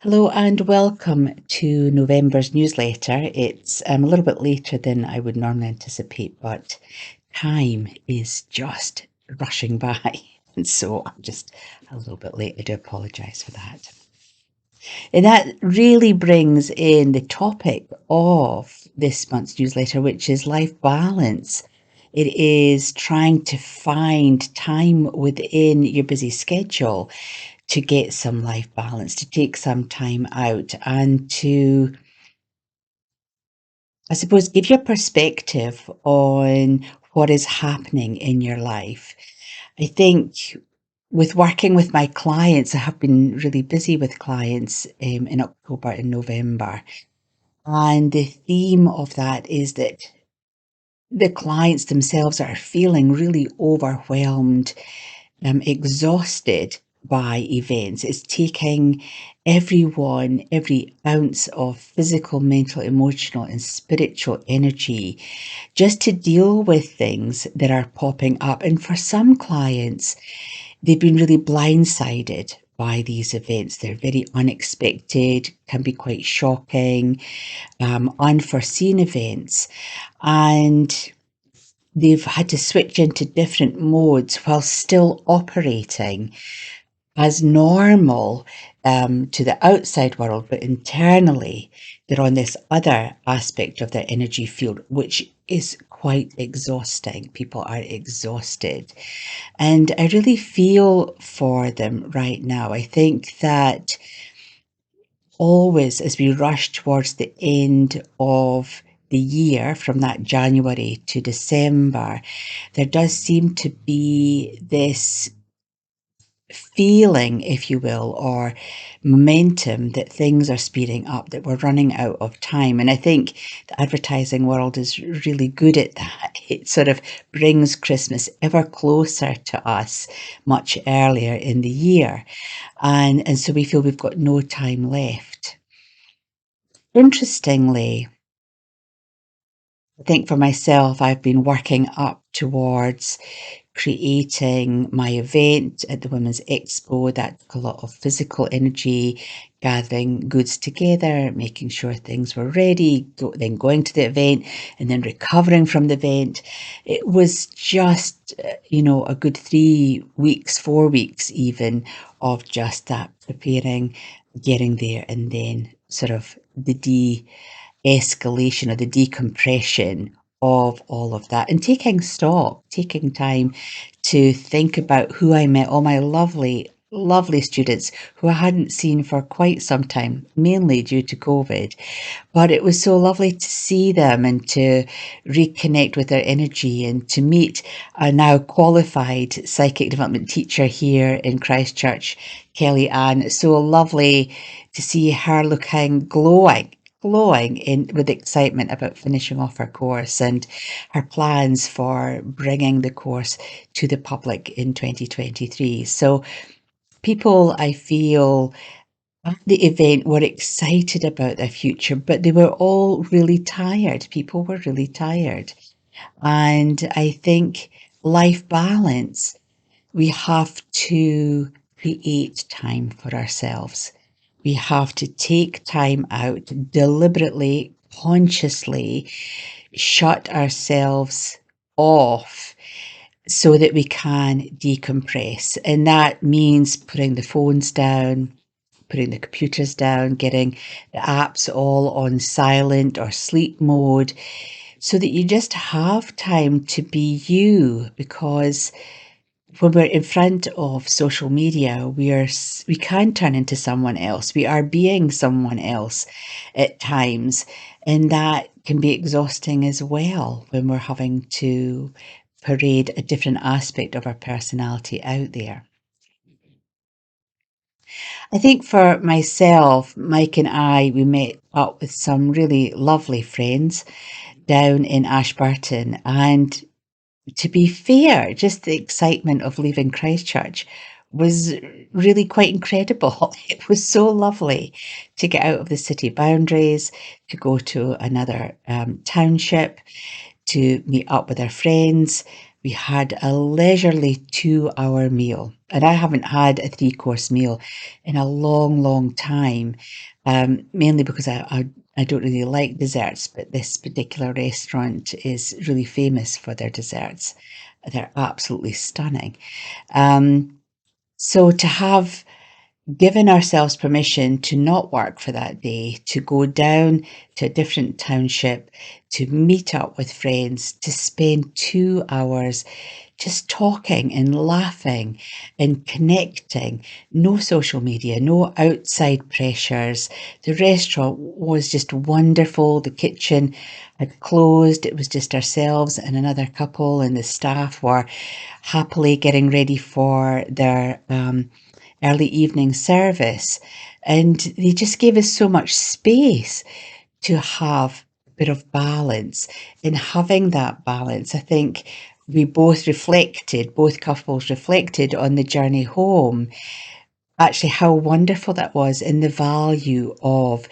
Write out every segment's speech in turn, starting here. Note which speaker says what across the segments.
Speaker 1: Hello and welcome to November's newsletter. It's a little bit later than I would normally anticipate, but time is just rushing by. And so I'm just a little bit late. I do apologise for that. And that really brings in the topic of this month's newsletter, which is life balance. It is trying to find time within your busy schedule to get some life balance, to take some time out and to, I suppose, give your perspective on what is happening in your life. I think with working with my clients, I have been really busy with clients in October and November. And the theme of that is that the clients themselves are feeling really overwhelmed, exhausted by events. It's taking everyone, every ounce of physical, mental, emotional, and spiritual energy just to deal with things that are popping up. And for some clients, they've been really blindsided by these events. They're very unexpected, can be quite shocking, unforeseen events. And they've had to switch into different modes while still operating as normal to the outside world, but internally they're on this other aspect of their energy field, which is quite exhausting. People are exhausted. And I really feel for them right now. I think that always as we rush towards the end of the year, from that January to December, there does seem to be this feeling, if you will, or momentum that things are speeding up, that we're running out of time. And I think the advertising world is really good at that. It sort of brings Christmas ever closer to us much earlier in the year. And so we feel we've got no time left. Interestingly, I think for myself, I've been working up towards creating my event at the Women's Expo. That took a lot of physical energy, gathering goods together, making sure things were ready, then going to the event and then recovering from the event. It was just, a good 3 weeks, 4 weeks even of just that preparing, getting there, and then sort of the escalation or the decompression of all of that and taking stock, taking time to think about who I met, all my lovely, lovely students who I hadn't seen for quite some time, mainly due to COVID. But it was so lovely to see them and to reconnect with their energy and to meet a now qualified psychic development teacher here in Christchurch, Kelly Ann. It's so lovely to see her looking glowing in with excitement about finishing off her course and her plans for bringing the course to the public in 2023. So people, I feel, at the event were excited about their future, but they were all really tired. People were really tired. And I think life balance, we have to create time for ourselves. We have to take time out deliberately, consciously, shut ourselves off so that we can decompress. And that means putting the phones down, putting the computers down, getting the apps all on silent or sleep mode so that you just have time to be you. Because when we're in front of social media, we can turn into someone else. We are being someone else at times, and that can be exhausting as well when we're having to parade a different aspect of our personality out there. I think for myself, Mike and I, we met up with some really lovely friends down in Ashburton. And to be fair, just the excitement of leaving Christchurch was really quite incredible. It was so lovely to get out of the city boundaries, to go to another township, to meet up with our friends. We had a leisurely 2 hour meal And I haven't had a three-course meal in a long, long time, mainly because I don't really like desserts, but this particular restaurant is really famous for their desserts. They're absolutely stunning. Um, so to have given ourselves permission to not work for that day, to go down to a different township, to meet up with friends, to spend 2 hours just talking and laughing and connecting. No social media, no outside pressures. The restaurant was just wonderful. The kitchen had closed. It was just ourselves and another couple, and the staff were happily getting ready for their early evening service. And they just gave us so much space to have a bit of balance. In having that balance, I think we both couples reflected on the journey home, actually how wonderful that was and the value of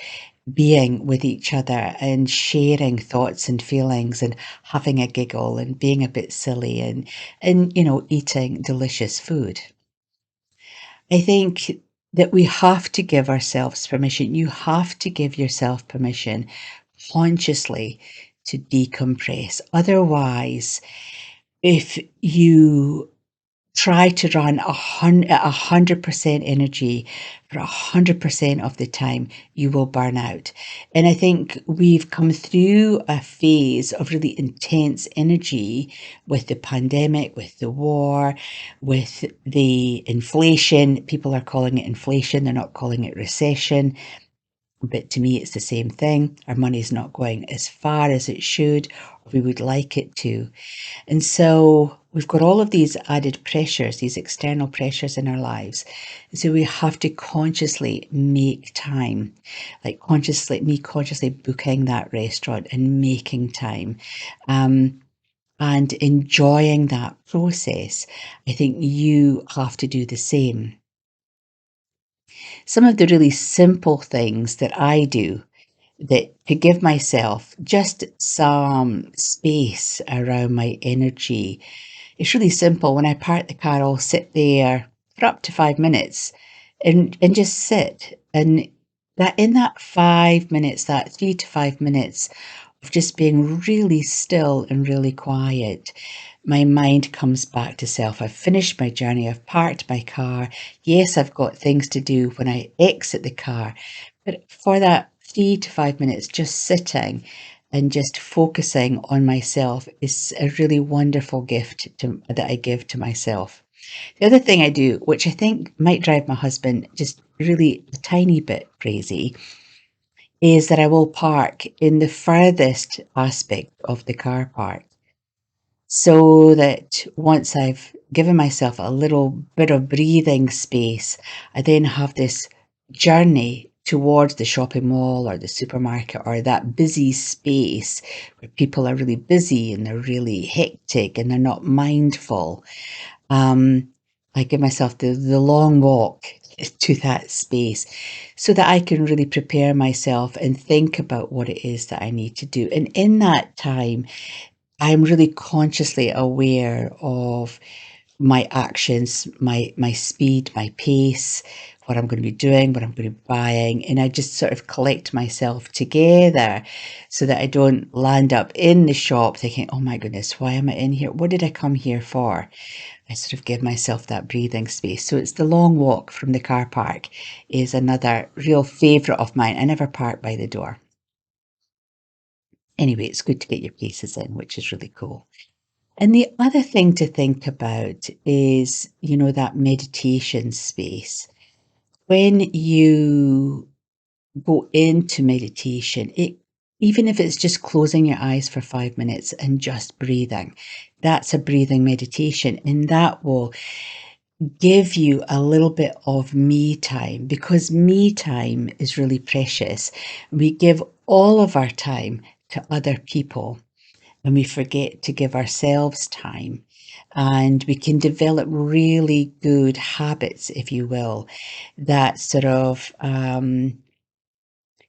Speaker 1: being with each other and sharing thoughts and feelings and having a giggle and being a bit silly and eating delicious food. I think that we have to give ourselves permission. You have to give yourself permission consciously to decompress. Otherwise, if you try to run 100% energy for 100% of the time, you will burn out. And I think we've come through a phase of really intense energy with the pandemic, with the war, with the inflation. People are calling it inflation, they're not calling it recession. But to me, it's the same thing. Our money's not going as far as it should, or we would like it to. And so we've got all of these added pressures, these external pressures in our lives. And so we have to consciously make time, like me consciously booking that restaurant and making time. And enjoying that process. I think you have to do the same. Some of the really simple things that I do that to give myself just some space around my energy. It's really simple. When I park the car, I'll sit there for up to 5 minutes and just sit. And that in that 5 minutes, that 3 to 5 minutes of just being really still and really quiet, my mind comes back to self. I've finished my journey. I've parked my car. Yes, I've got things to do when I exit the car. But for that 3 to 5 minutes, just sitting and just focusing on myself is a really wonderful gift that I give to myself. The other thing I do, which I think might drive my husband just really a tiny bit crazy, is that I will park in the furthest aspect of the car park so that once I've given myself a little bit of breathing space, I then have this journey towards the shopping mall or the supermarket or that busy space where people are really busy and they're really hectic and they're not mindful. Um, I give myself the long walk to that space so that I can really prepare myself and think about what it is that I need to do. And in that time, I'm really consciously aware of my actions, my speed, my pace, what I'm going to be doing, what I'm going to be buying, and I just sort of collect myself together so that I don't land up in the shop thinking, "Oh my goodness, why am I in here? What did I come here for?" I sort of give myself that breathing space. So it's the long walk from the car park is another real favorite of mine. I never park by the door. Anyway, it's good to get your paces in, which is really cool. And the other thing to think about is, that meditation space. When you go into meditation, even if it's just closing your eyes for 5 minutes and just breathing, that's a breathing meditation. And that will give you a little bit of me time because me time is really precious. We give all of our time to other people and we forget to give ourselves time. And we can develop really good habits, if you will, that sort of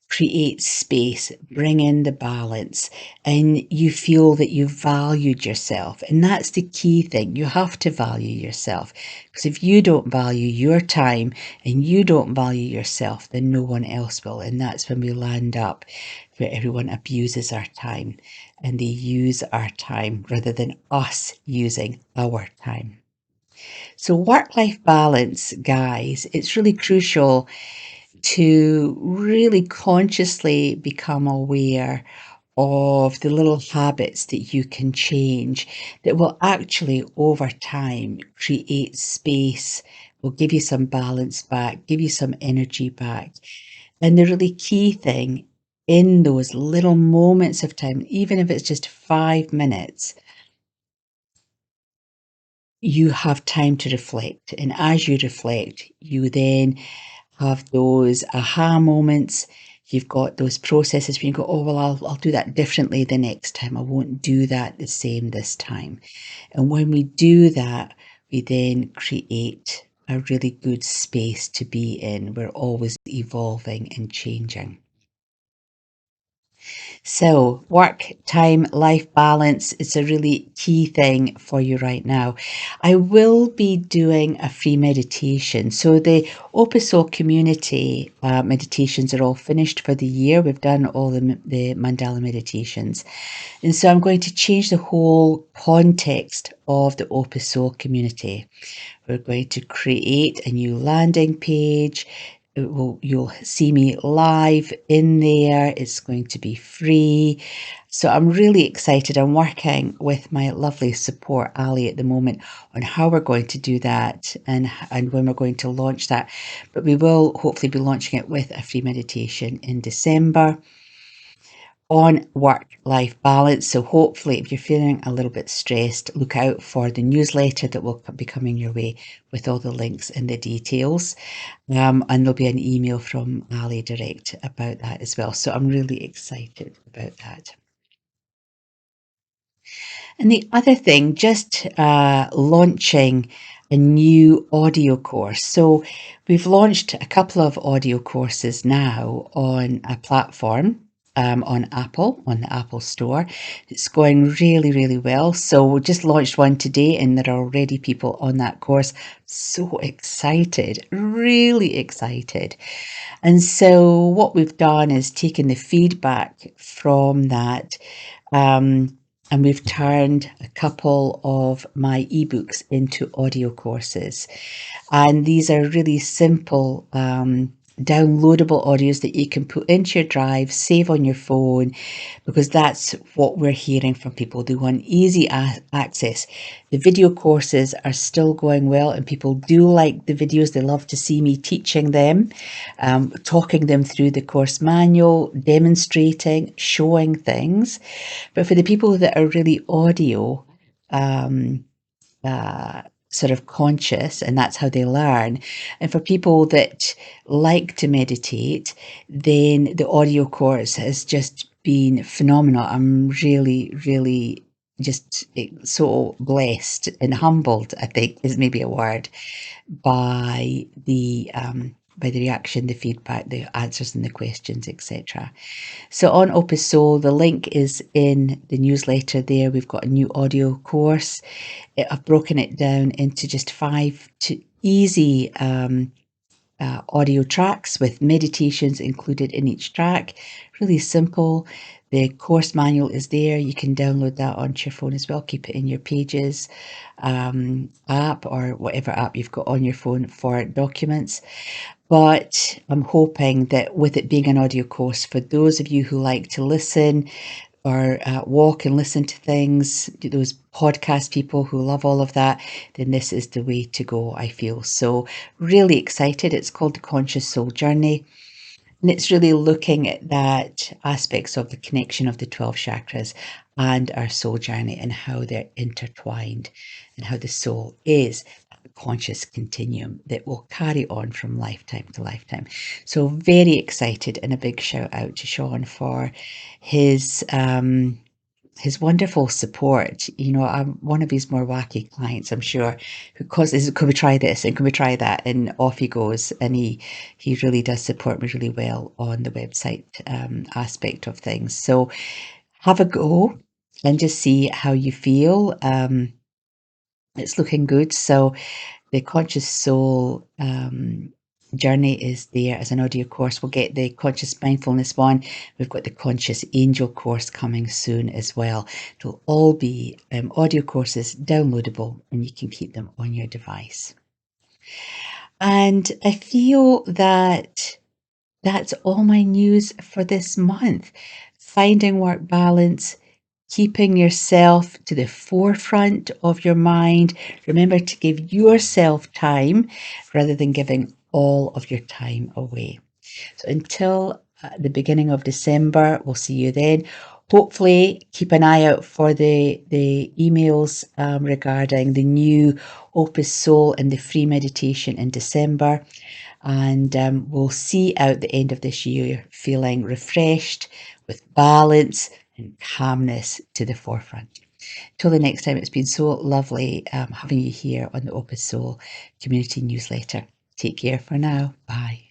Speaker 1: create space, bring in the balance, and you feel that you've valued yourself. And that's the key thing. You have to value yourself, because if you don't value your time and you don't value yourself, then no one else will. And that's when we land up where everyone abuses our time and they use our time rather than us using our time. So work-life balance, guys, it's really crucial to really consciously become aware of the little habits that you can change that will actually, over time, create space, will give you some balance back, give you some energy back. And the really key thing in those little moments of time, even if it's just 5 minutes, you have time to reflect. And as you reflect, you then have those aha moments. You've got those processes where you go, oh, well, I'll do that differently the next time. I won't do that the same this time. And when we do that, we then create a really good space to be in. We're always evolving and changing. So, work, time, life balance is a really key thing for you right now. I will be doing a free meditation. So, the Opus Soul community meditations are all finished for the year. We've done all the mandala meditations. And so, I'm going to change the whole context of the Opus Soul community. We're going to create a new landing page. You'll see me live in there. It's going to be free. So I'm really excited. I'm working with my lovely support, Ali, at the moment on how we're going to do that and when we're going to launch that. But we will hopefully be launching it with a free meditation in December on work-life balance. So hopefully, if you're feeling a little bit stressed, look out for the newsletter that will be coming your way with all the links and the details. And there'll be an email from Ali direct about that as well. So I'm really excited about that. And the other thing, just launching a new audio course. So we've launched a couple of audio courses now on a platform. On Apple, on the Apple Store. It's going really, really well. So we just launched one today and there are already people on that course. So excited, really excited. And so what we've done is taken the feedback from that and we've turned a couple of my ebooks into audio courses. And these are really simple, downloadable audios that you can put into your drive, save on your phone, because that's what we're hearing from people. They want easy access. The video courses are still going well, and people do like the videos. They love to see me teaching them, talking them through the course manual, demonstrating, showing things. But for the people that are really audio, sort of conscious, and that's how they learn. And for people that like to meditate, then the audio course has just been phenomenal. I'm really, really just so blessed and humbled, I think is maybe a word, by the reaction, the feedback, the answers and the questions, etc. So on Opus Soul, the link is in the newsletter there. We've got a new audio course. I've broken it down into just 5 easy audio tracks with meditations included in each track. Really simple. The course manual is there. You can download that onto your phone as well. Keep it in your Pages app or whatever app you've got on your phone for documents. But I'm hoping that with it being an audio course, for those of you who like to listen or walk and listen to things, those podcast people who love all of that, then this is the way to go, I feel. So really excited. It's called The Conscious Soul Journey. And it's really looking at that aspects of the connection of the 12 chakras and our soul journey and how they're intertwined and how the soul is a conscious continuum that will carry on from lifetime to lifetime. So very excited, and a big shout out to Sean for his his wonderful support. You know, I'm one of his more wacky clients, I'm sure, who causes, "Can we try this? And can we try that?" And off he goes. And he really does support me really well on the website aspect of things. So have a go and just see how you feel. It's looking good. So the Conscious Soul journey is there as an audio course. We'll get the Conscious Mindfulness one. We've got the Conscious Angel course coming soon as well. It'll all be audio courses, downloadable, and you can keep them on your device. And I feel that that's all my news for this month. Finding work balance, keeping yourself to the forefront of your mind. Remember to give yourself time rather than giving all of your time away. So until the beginning of December, we'll see you then. Hopefully, keep an eye out for the emails regarding the new Opus Soul and the free meditation in December. And we'll see out the end of this year feeling refreshed with balance and calmness to the forefront. Till the next time, it's been so lovely having you here on the Opus Soul Community Newsletter. Take care for now. Bye.